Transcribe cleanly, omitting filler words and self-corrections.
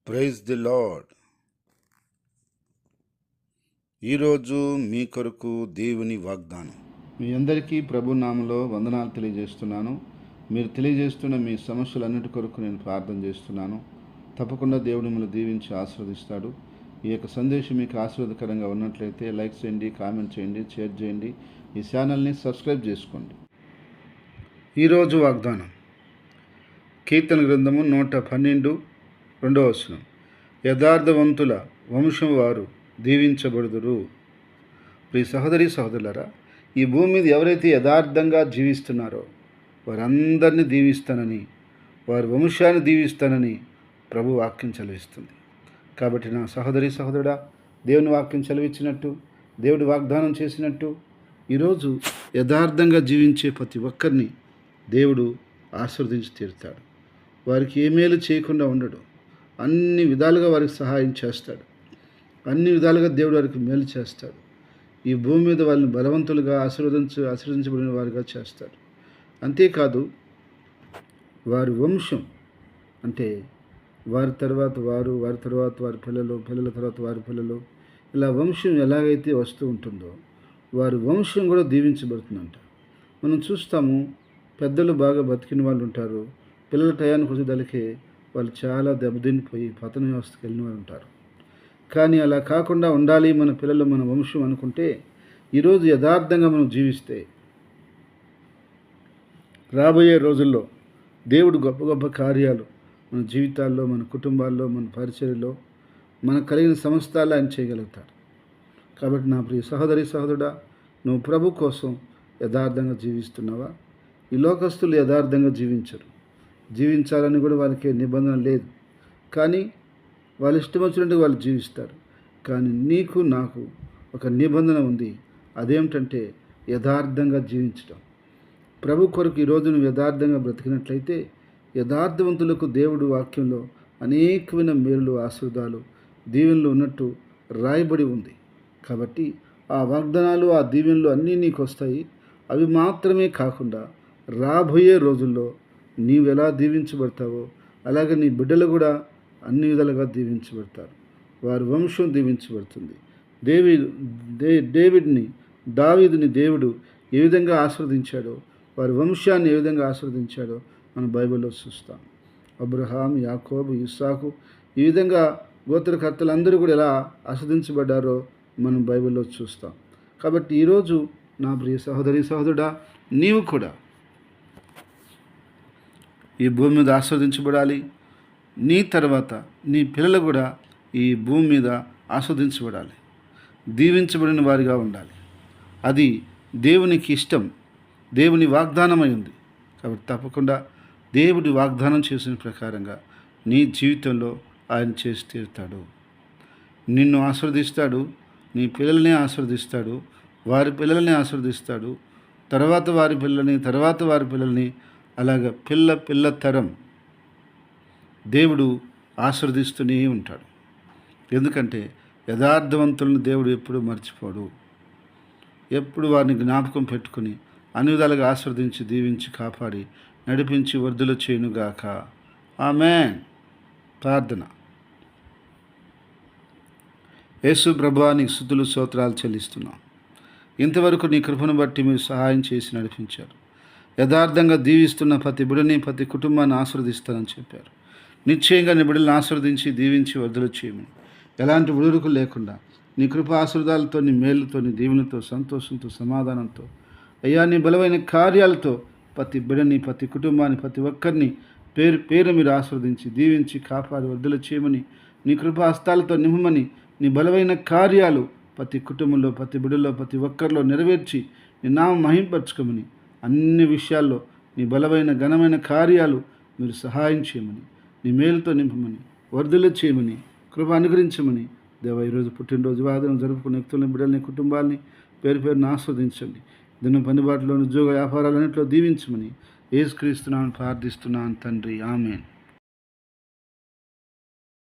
Praise the lord. ఈరోజు మీ కొరకు దేవుని వాగ్దానం. మీ అందరికీ ప్రభు నామములో వందనాలు తెలియజేస్తున్నాను. మీరు తెలియజేస్తున్న మీ సమస్యలన్నిటి కొరకు నేను ప్రార్థన చేస్తున్నాను. తప్పకుండా దేవుడు మిమ్మల్ని దీవించి ఆశీర్వదిస్తాడు. ఈ యొక్క సందేశం మీకు ఆశీర్వాదకరంగా ఉన్నట్లయితే లైక్ చేయండి, కామెంట్ చేయండి, షేర్ చేయండి. ఈ ఛానల్ని సబ్స్క్రైబ్ చేసుకోండి. ఈరోజు వాగ్దానం కీర్తన గ్రంథము 112 2వ వచనం. యథార్థవంతుల వంశం వారు దీవించబడుదురు. ప్రియ సహోదరి సహోదరులారా, ఈ భూమి మీద ఎవరైతే యథార్థంగా జీవిస్తున్నారో వారందరినీ దీవిస్తానని, వారి వంశాన్ని దీవిస్తానని ప్రభు వాక్యం చదివిస్తుంది. కాబట్టి నా సహోదరి సహోదరుడా, దేవుని వాక్యం చదివించినట్టు, దేవుడి వాగ్దానం చేసినట్టు ఈరోజు యథార్థంగా జీవించే ప్రతి ఒక్కరిని దేవుడు ఆశీర్వదించి తీరుతాడు. వారికి ఏ మేలు చేయకుండా ఉండడు. అన్ని విధాలుగా వారికి సహాయం చేస్తాడు. అన్ని విధాలుగా దేవుడు వారికి మేలు చేస్తాడు. ఈ భూమి మీద వాళ్ళని బలవంతులుగా ఆశీర్వదించబడిన వారిగా చేస్తాడు. అంతేకాదు, వారి వంశం అంటే వారి తర్వాత వారి తర్వాత వారి పిల్లల తర్వాత వారి పిల్లలు, ఇలా వంశం ఎలాగైతే వస్తూ ఉంటుందో వారి వంశం కూడా దీవించబడుతుందంట. మనం చూస్తాము, పెద్దలు బాగా బతికిన వాళ్ళు ఉంటారు. పిల్లల టయానికి వచ్చేదానికి వాళ్ళు చాలా దెబ్బతినిపోయి పతన వ్యవస్థకి వెళ్ళిన వారు ఉంటారు. కానీ అలా కాకుండా ఉండాలి మన పిల్లలు, మన వంశం అనుకుంటే ఈరోజు యథార్థంగా మనం జీవిస్తే రాబోయే రోజుల్లో దేవుడు గొప్ప గొప్ప కార్యాలు మన జీవితాల్లో, మన కుటుంబాల్లో, మన పరిచర్యలో, మనకు కలిగిన సమస్తాలు ఆయన చేయగలుగుతాడు. కాబట్టి నా ప్రియ సహోదరి సహోదరుడా, నువ్వు ప్రభు కోసం యథార్థంగా జీవిస్తున్నావా? ఈ లోకస్తులు యథార్థంగా జీవించాలని కూడా వారికి నిబంధన లేదు. కానీ వాళ్ళు ఇష్టం వచ్చినట్టు వాళ్ళు జీవిస్తారు. కానీ నీకు నాకు ఒక నిబంధన ఉంది. అదేమిటంటే యథార్థంగా జీవించడం. ప్రభు కొరకు ఈరోజు నువ్వు యథార్థంగా బ్రతికినట్లయితే యథార్థవంతులకు దేవుడు వాక్యంలో అనేకమైన మేలులు, ఆశీర్వాదాలు, దీవెనలు ఉన్నట్టు రాయబడి ఉంది. కాబట్టి ఆ వాగ్దానాలు, ఆ దీవెనలు అన్నీ నీకు వస్తాయి. అవి మాత్రమే కాకుండా రాబోయే రోజుల్లో నీవు ఎలా దీవించబడతావో అలాగే నీ బిడ్డలు కూడా అన్ని విధాలుగా దీవించబడతారు. వారి వంశం దీవించబడుతుంది. దావీదుని దేవుడు ఏ విధంగా ఆశీర్వదించాడో, వారి వంశాన్ని ఏ విధంగా ఆశీర్వదించాడో మనం బైబిల్లో చూస్తాం. అబ్రహాం, యాకోబు, ఇస్సాకు, ఈ విధంగా గోత్రకర్తలందరూ కూడా ఎలా ఆశీర్వదించబడ్డారో మనం బైబిల్లో చూస్తాం. కాబట్టి ఈరోజు నా ప్రియ సహోదరి సహోదరుడా, నీవు కూడా ఈ భూమి మీద ఆస్వాదించబడాలి. నీ తర్వాత నీ పిల్లలు కూడా ఈ భూమి మీద ఆస్వాదించబడాలి, దీవించబడిన వారిగా ఉండాలి. అది దేవునికి ఇష్టం, దేవుని వాగ్దానమై ఉంది. కాబట్టి తప్పకుండా దేవుడి వాగ్దానం చేసిన ప్రకారంగా నీ జీవితంలో ఆయన చేసి తీరుతాడు. నిన్ను ఆశీర్వదిస్తాడు, నీ పిల్లల్ని ఆశీర్వదిస్తాడు, వారి పిల్లల్ని ఆశీర్వదిస్తాడు, తర్వాత వారి పిల్లల్ని అలాగ పిల్ల తరం దేవుడు ఆశీర్వదిస్తూనే ఉంటాడు. ఎందుకంటే యథార్థవంతులను దేవుడు ఎప్పుడు మర్చిపోడు. ఎప్పుడు వారిని జ్ఞాపకం పెట్టుకుని అన్ని విధాలుగా ఆశీర్వదించి, దీవించి, కాపాడి, నడిపించి వర్ధులు చేయునుగాక. ఆమేన్. ప్రార్థన. యేసు ప్రభువా, నీకు స్తుతులు స్తోత్రాలు చెల్లిస్తున్నాం. ఇంతవరకు నీ కృపను బట్టి మీరు సహాయం చేసి నడిపించారు. యథార్థంగా దీవిస్తున్న ప్రతి బిడ్డని, ప్రతి కుటుంబాన్ని ఆశీర్వదిస్తానని చెప్పారు. నిశ్చయంగా నీ బిడ్డలను ఆశీర్వదించి, దీవించి వర్ధలు చేయమని, ఎలాంటి ఉడుకు లేకుండా నీ కృప ఆశీర్వాదాలతో, నీ మేలుతో, నీ దీవెనతో, సంతోషంతో, సమాధానంతో, అయ్యా నీ బలమైన కార్యాలతో ప్రతి బిడ్డని, ప్రతి కుటుంబాన్ని, ప్రతి ఒక్కరిని పేరు మీరు ఆశీర్వదించి, దీవించి, కాపాడి వర్ధలు చేయమని, నీ కృప హస్తాలతో నింపమని, నీ బలమైన కార్యాలు ప్రతి కుటుంబంలో, ప్రతి బిడ్డలో, ప్రతి ఒక్కరిలో నెరవేర్చి నీ నామం మహింపరచుకోమని, అన్ని విషయాల్లో నీ బలమైన ఘనమైన కార్యాలు మీరు సహాయం చేయమని, నీ మేలుతో నింపమని, వర్ధలు చేయమని, కృప అనుగ్రహించమని దేవా, ఈరోజు పుట్టినరోజు వాదన జరుపుకునే వ్యక్తులని, బిడ్డల్ని, కుటుంబాలని పేరును ఆస్వాదించండి. దిన పనిబాటులో, ఉద్యోగ వ్యాపారాలన్నింటిలో దీవించమని యేసుక్రీస్తు నామమున ప్రార్థిస్తున్నాను తండ్రి. ఆమేన్.